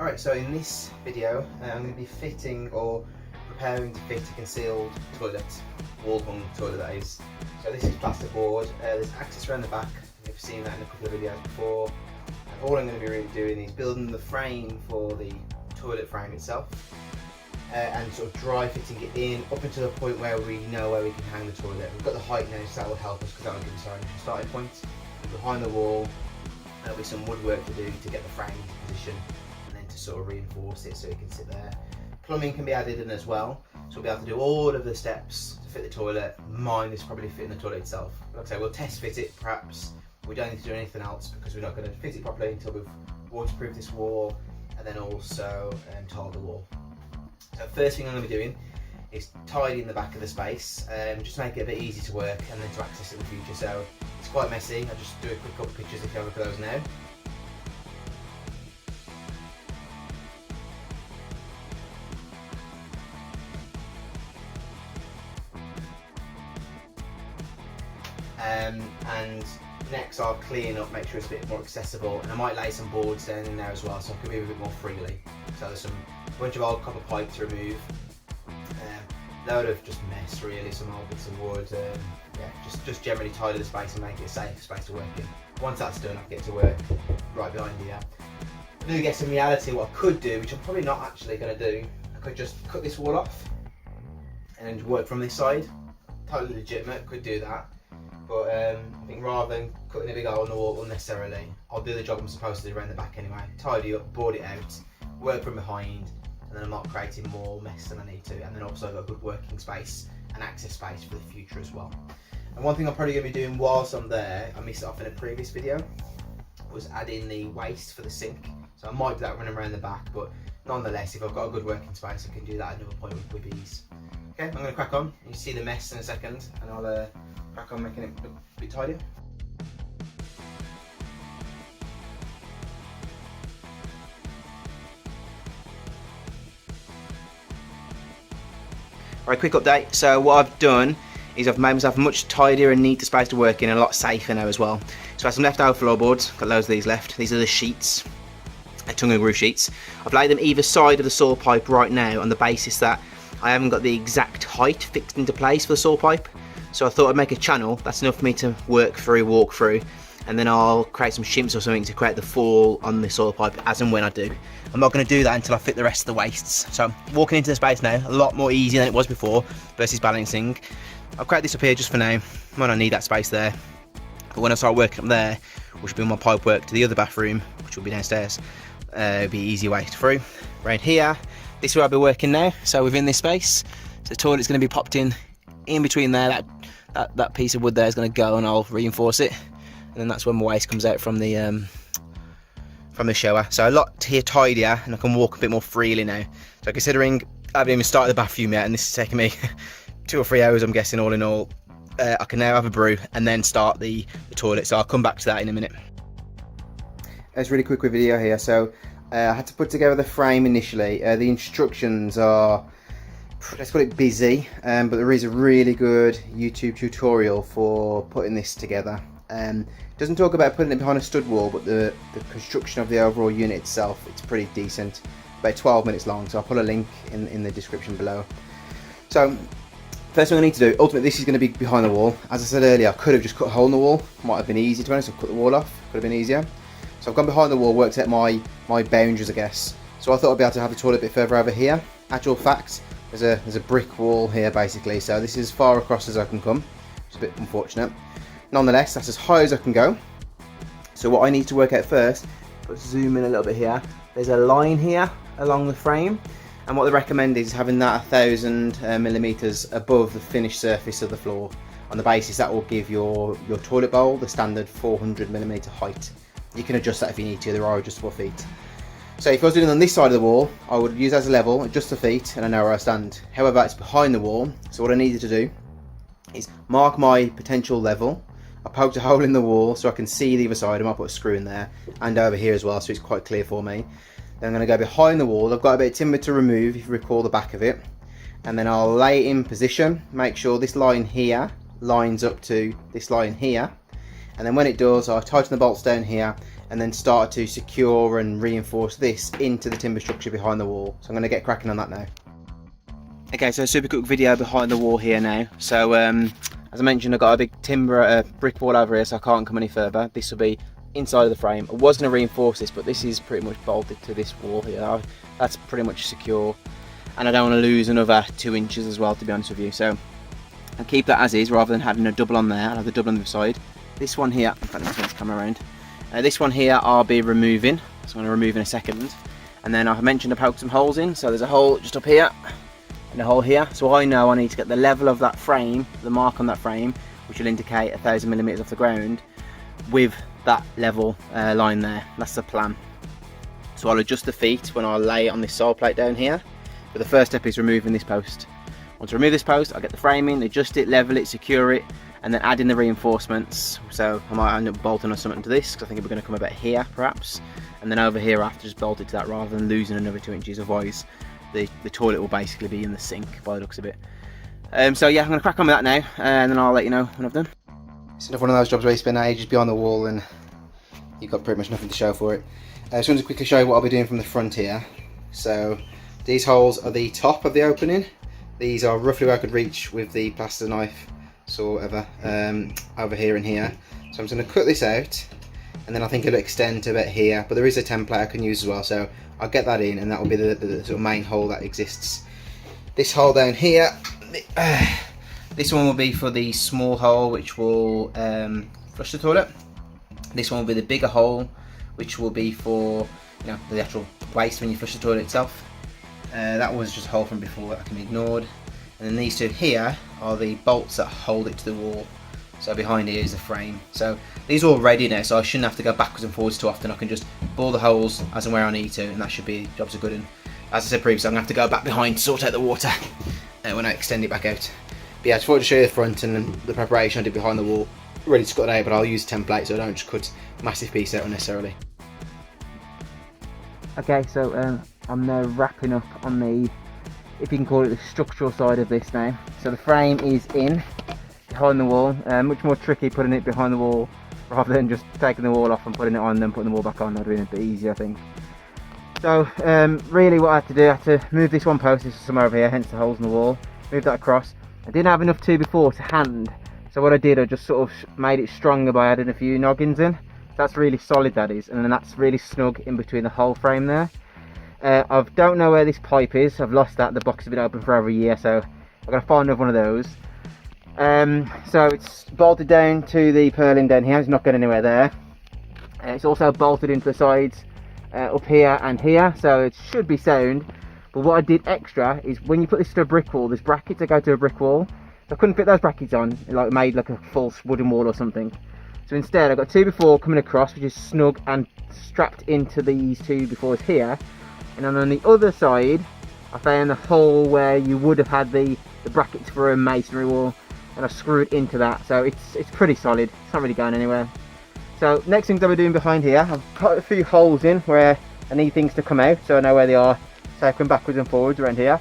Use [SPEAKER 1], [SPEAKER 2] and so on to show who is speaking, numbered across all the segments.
[SPEAKER 1] Alright, so in this video I'm going to be fitting or preparing to fit a concealed toilet, wall hung toilet that is. So this is plasterboard, there's access around the back, you've seen that in a couple of videos before. And all I'm going to be really doing is building the frame for the toilet frame itself and sort of dry fitting it in up until the point where we know where we can hang the toilet. We've got the height now, so that will help us because that will give us our initial starting point. Behind the wall there'll be some woodwork to do to get the frame into position, to sort of reinforce it so it can sit there. Plumbing can be added in as well, so we'll be able to do all of the steps to fit the toilet, minus probably fitting the toilet itself. Like I say, we'll test fit it perhaps. We don't need to do anything else because we're not going to fit it properly until we've waterproofed this wall and then also tiled the wall. So first thing I'm going to be doing is tidying the back of the space, just to make it a bit easy to work and then to access it in the future. So it's quite messy. I'll just do a quick couple of pictures if you have a look at those now. And next I'll clean up, make sure it's a bit more accessible, and I might lay some boards down in there as well so I can move a bit more freely. So there's a bunch of old copper pipe to remove, load of just mess really, some old bits of wood, yeah, just generally tidy the space and make it a safe space to work in. Once that's done I can get to work right behind here. I do get some reality what I could do, which I'm probably not actually going to do. I could just cut this wall off and work from this side. Totally legitimate, could do that. But I think rather than cutting a big hole in the wall unnecessarily, I'll do the job I'm supposed to do around the back anyway. Tidy up, board it out, work from behind, and then I'm not creating more mess than I need to. And then also I've got a good working space and access space for the future as well. And one thing I'm probably going to be doing whilst I'm there, I missed it off in a previous video, was adding the waste for the sink. So I might do that running around the back, but nonetheless, if I've got a good working space, I can do that at another point with ease. Okay, I'm going to crack on. You see the mess in a second, and I'll crack on making it look a bit tidier. Alright, quick update. So what I've done is I've made myself a much tidier and neater space to work in, and a lot safer now as well. So I have some leftover floorboards, got loads of these left. These are the sheets, tongue and groove sheets. I've laid them either side of the saw pipe right now on the basis that I haven't got the exact height fixed into place for the saw pipe. So I thought I'd make a channel, that's enough for me to walk through, and then I'll create some shimps or something to create the fall on the saw pipe as and when I do. I'm not going to do that until I fit the rest of the wastes. So I'm walking into the space now, a lot more easy than it was before versus balancing. I'll create this up here just for now, might not need that space there. But when I start working up there, which will be my pipe work to the other bathroom, which will be downstairs, it'll be easy way through. Right here, this is where I'll be working now, so within this space. So the toilet's going to be popped in between there, that piece of wood there is going to go, and I'll reinforce it, and then that's when my waste comes out from the shower. So a lot here tidier, and I can walk a bit more freely now. So considering I haven't even started the bathroom yet, and this is taking me 2 or 3 hours I'm guessing all in all, I can now have a brew and then start the toilet, so I'll come back to that in a minute. It's a really quick video here. So I had to put together the frame initially. The instructions are, let's call it busy, but there is a really good YouTube tutorial for putting this together. Doesn't talk about putting it behind a stud wall, but the construction of the overall unit itself, it's pretty decent. About 12 minutes long, so I'll put a link in the description below. So first thing I need to do, ultimately this is going to be behind the wall. As I said earlier, I could have just cut a hole in the wall, might have been easy to be honest. I've cut the wall off, could have been easier. So I've gone behind the wall, worked out my boundaries I guess. So I thought I'd be able to have the toilet a bit further over here. Actual fact, there's a brick wall here basically, so this is as far across as I can come, which is a bit unfortunate. Nonetheless, that's as high as I can go. So what I need to work out first, let's zoom in a little bit here, there's a line here along the frame, and what they recommend is having that 1000 millimeters above the finished surface of the floor, on the basis that will give your toilet bowl the standard 400 millimeter height. You can adjust that if you need to, there are adjustable feet. So if I was doing it on this side of the wall, I would use as a level, adjust the feet, and I know where I stand. However, it's behind the wall, so what I needed to do is mark my potential level. I poked a hole in the wall so I can see the other side, and I'll put a screw in there, and over here as well, so it's quite clear for me. Then I'm going to go behind the wall. I've got a bit of timber to remove, if you recall the back of it, and then I'll lay it in position, make sure this line here lines up to this line here, and then when it does, I tighten the bolts down here and then start to secure and reinforce this into the timber structure behind the wall. So I'm going to get cracking on that now. Okay, so super quick video behind the wall here now. So as I mentioned, I've got a big timber brick wall over here, so I can't come any further. This will be inside of the frame. I was going to reinforce this, but this is pretty much bolted to this wall here. That's pretty much secure, and I don't want to lose another 2 inches as well, to be honest with you. So I'll keep that as is rather than having a double on there. I'll have the double on the other side. This one here, in fact, let me turn this camera around. This one here I'll be removing, so I'm going to remove in a second. And then I mentioned I poked some holes in, so there's a hole just up here and a hole here. So I know I need to get the level of that frame, the mark on that frame, which will indicate 1,000mm off the ground, with that level line there. That's the plan. So I'll adjust the feet when I lay it on this side plate down here. But the first step is removing this post. Once I remove this post, I'll get the frame in, adjust it, level it, secure it, and then add in the reinforcements. So I might end up bolting or something to this, because I think we're going to come about here perhaps, and then over here I have to just bolt it to that rather than losing another 2 inches. Otherwise the toilet will basically be in the sink by the looks of it. So yeah, I'm going to crack on with that now, and then I'll let you know when I've done. It's another one of those jobs where you spend ages behind the wall and you've got pretty much nothing to show for it. I just wanted to quickly show you what I'll be doing from the front here. So these holes are the top of the opening. These are roughly where I could reach with the plaster knife, so whatever, over here and here. So I'm just going to cut this out, and then I think it'll extend to about here, but there is a template I can use as well, so I'll get that in, and that will be the sort of main hole that exists. This hole down here, this one will be for the small hole which will flush the toilet. This one will be the bigger hole, which will be for, you know, the actual waste when you flush the toilet itself. That was just a hole from before that can be ignored. And then these two here are the bolts that hold it to the wall. So behind here is the frame. So these are all ready now, so I shouldn't have to go backwards and forwards too often. I can just bore the holes as and where I need to, and that should be, jobs are good. And as I said previously, I'm going to have to go back behind to sort out the water when I extend it back out. But yeah, I just wanted to show you the front and the preparation I did behind the wall. Ready to cut it out, but I'll use a template so I don't just cut massive piece out unnecessarily. Okay, so I'm now wrapping up on the, if you can call it, the structural side of this now. So the frame is in behind the wall. Much more tricky putting it behind the wall rather than just taking the wall off and putting it on and then putting the wall back on. That would have been a bit easier, I think. So really what I had to do, I had to move this one post, this is somewhere over here, hence the holes in the wall, move that across. I didn't have enough 2x4 to hand, so what I did, I just sort of made it stronger by adding a few noggins in. That's really solid, that is, and then that's really snug in between the whole frame there. I don't know where this pipe is. I've lost that. The box has been open for over a year, so I've got to find another one of those. So it's bolted down to the purlin down here. It's not going anywhere there. It's also bolted into the sides up here and here, so it should be sound. But what I did extra is when you put this to a brick wall, there's brackets that go to a brick wall. So I couldn't fit those brackets on. It like made like a false wooden wall or something. So instead, I've got 2x4 coming across, which is snug and strapped into these 2x4s here. And then on the other side, I found the hole where you would have had the brackets for a masonry wall, and I screwed into that. So it's pretty solid. It's not really going anywhere. So next things I'll be doing behind here, I've put a few holes in where I need things to come out, so I know where they are. So I come backwards and forwards around here.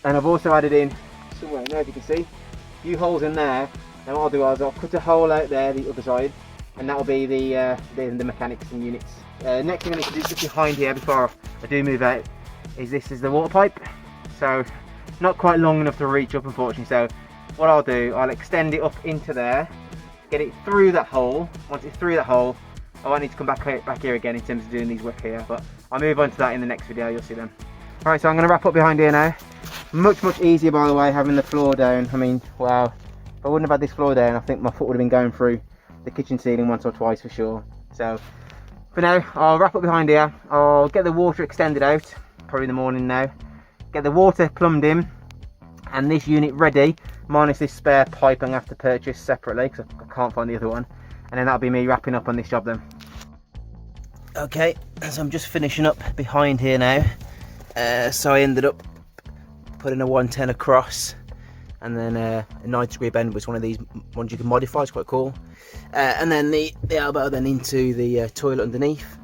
[SPEAKER 1] And I've also added in somewhere, now if you can see, a few holes in there. And what I'll do is I'll cut a hole out there, the other side, and that'll be the mechanics and units. Next thing I need to do just behind here before I do move out is this is the water pipe. So not quite long enough to reach up, unfortunately. So what I'll do, I'll extend it up into there, get it through that hole. Once it's through that hole, I won't need to come back here again in terms of doing these work here, but I'll move on to that in the next video. You'll see them. Alright, so I'm going to wrap up behind here now. Much easier, by the way, having the floor down. I mean, wow. If I wouldn't have had this floor down, I think my foot would have been going through the kitchen ceiling once or twice for sure. So for now, I'll wrap up behind here. I'll get the water extended out, probably in the morning now. Get the water plumbed in, and this unit ready, minus this spare pipe I'm going to have to purchase separately because I can't find the other one. And then that'll be me wrapping up on this job then. Okay, so I'm just finishing up behind here now. So I ended up putting a 110 across, and then a 90-degree bend was one of these ones you can modify. It's quite cool. And then the elbow then into the toilet underneath.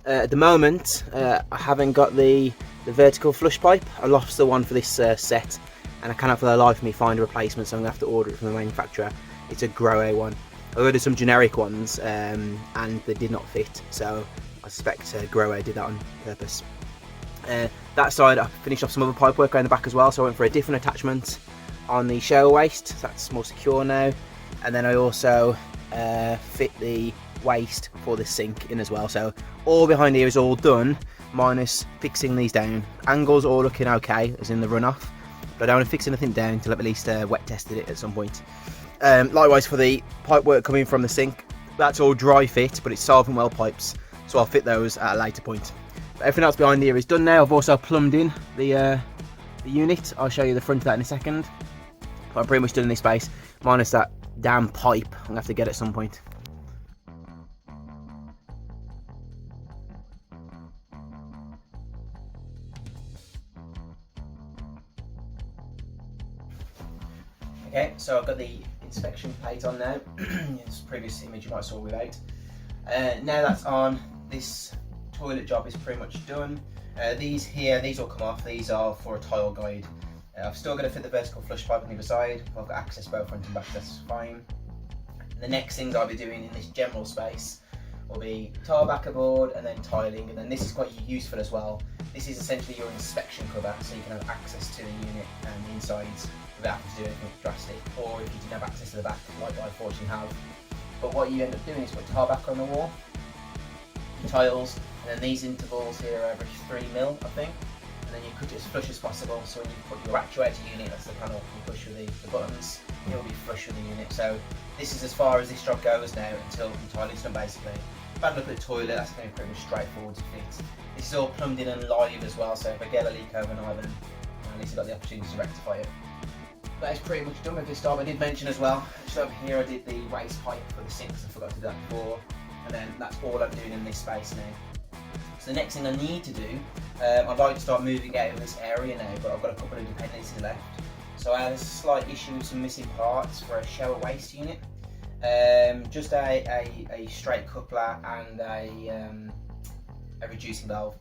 [SPEAKER 1] At the moment, I haven't got the vertical flush pipe. I lost the one for this set, and I cannot for the life of me find a replacement, so I'm going to have to order it from the manufacturer. It's a Grohe one. I ordered some generic ones and they did not fit, so I suspect Grohe did that on purpose. That side I finished off some other pipe work around the back as well, so I went for a different attachment on the shower waste, so that's more secure now. And then I also fit the waste for the sink in as well, so all behind here is all done minus fixing these down. Angles all looking okay, as in the runoff, but I don't want to fix anything down until I've at least wet tested it at some point. Likewise for the pipe work coming from the sink, that's all dry fit, but it's solvent well pipes, so I'll fit those at a later point. But everything else behind here is done now. I've also plumbed in the unit. I'll show you the front of that in a second. But I'm pretty much done in this space, minus that damn pipe I'm gonna have to get at some point. Okay, so I've got the inspection plate on now. This previous image you might have saw without. Now that's on, this toilet job is pretty much done. These all come off. These are for a tile guide. I've still got to fit the vertical flush pipe on the other side. I've got access both front and back, that's fine. The next things I'll be doing in this general space will be tile backer board and then tiling, and then this is quite useful as well. This is essentially your inspection cover, so you can have access to the unit and the insides without having to do anything drastic, or if you didn't have access to the back, like I fortunately have. But what you end up doing is put tile backer on the wall, tiles, and then these intervals here are average 3mm, I think. And then you cut it as flush as possible, so when you put your actuator unit, that's the panel you push with the buttons, it'll be flush with the unit. So this is as far as this job goes now until the tiling's done basically. If I had a look at the toilet, that's going to be pretty much straightforward to fit. This is all plumbed in and live as well, so if I get a leak overnight, then at least I've got the opportunity to rectify it. That is pretty much done with this job. I did mention as well, just over here I did the waste pipe for the sinks, I forgot to do that before, and then that's all I'm doing in this space now. So the next thing I need to do, I'd like to start moving out of this area now, but I've got a couple of dependencies left. So I had a slight issue with some missing parts for a shower waste unit. Just a straight coupler and a reducing valve,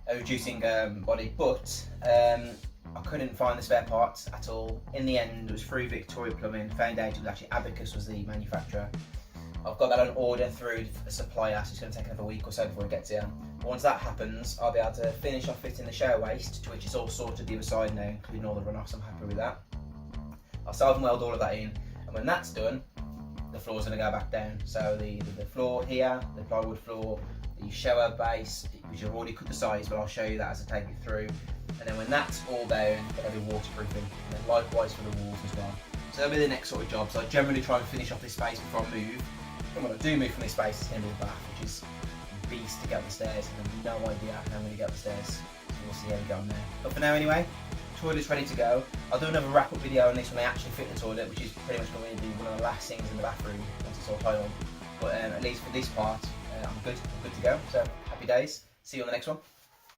[SPEAKER 1] a reducing body, but I couldn't find the spare parts at all. In the end, it was through Victoria Plumbing, found out it was actually Abacus was the manufacturer. I've got that on order through a supplier, so it's going to take another week or so before it gets here. Once that happens, I'll be able to finish off fitting the shower waste, to which is all sorted the other side now, including all the runoffs. I'm happy with that. I'll solve weld all of that in, and when that's done, the floor's going to go back down. So the floor here, the plywood floor, the shower base, which I've already cut the size, but I'll show you that as I take it through. And then when that's all down, there'll be waterproofing, and then likewise for the walls as well. So that'll be the next sort of job. So I generally try and finish off this space before I move. And when I do move from this space, it's going to be the bath, which is a beast to get up the stairs. I have no idea how I'm going to get up the stairs. So we'll see how we go on there. But for now anyway, toilet's ready to go. I'll do another wrap up video on this when I actually fit the toilet, which is pretty much going to be one of the last things in the bathroom once it's all tiled. But at least for this part, I'm good to go. So happy days. See you on the next one.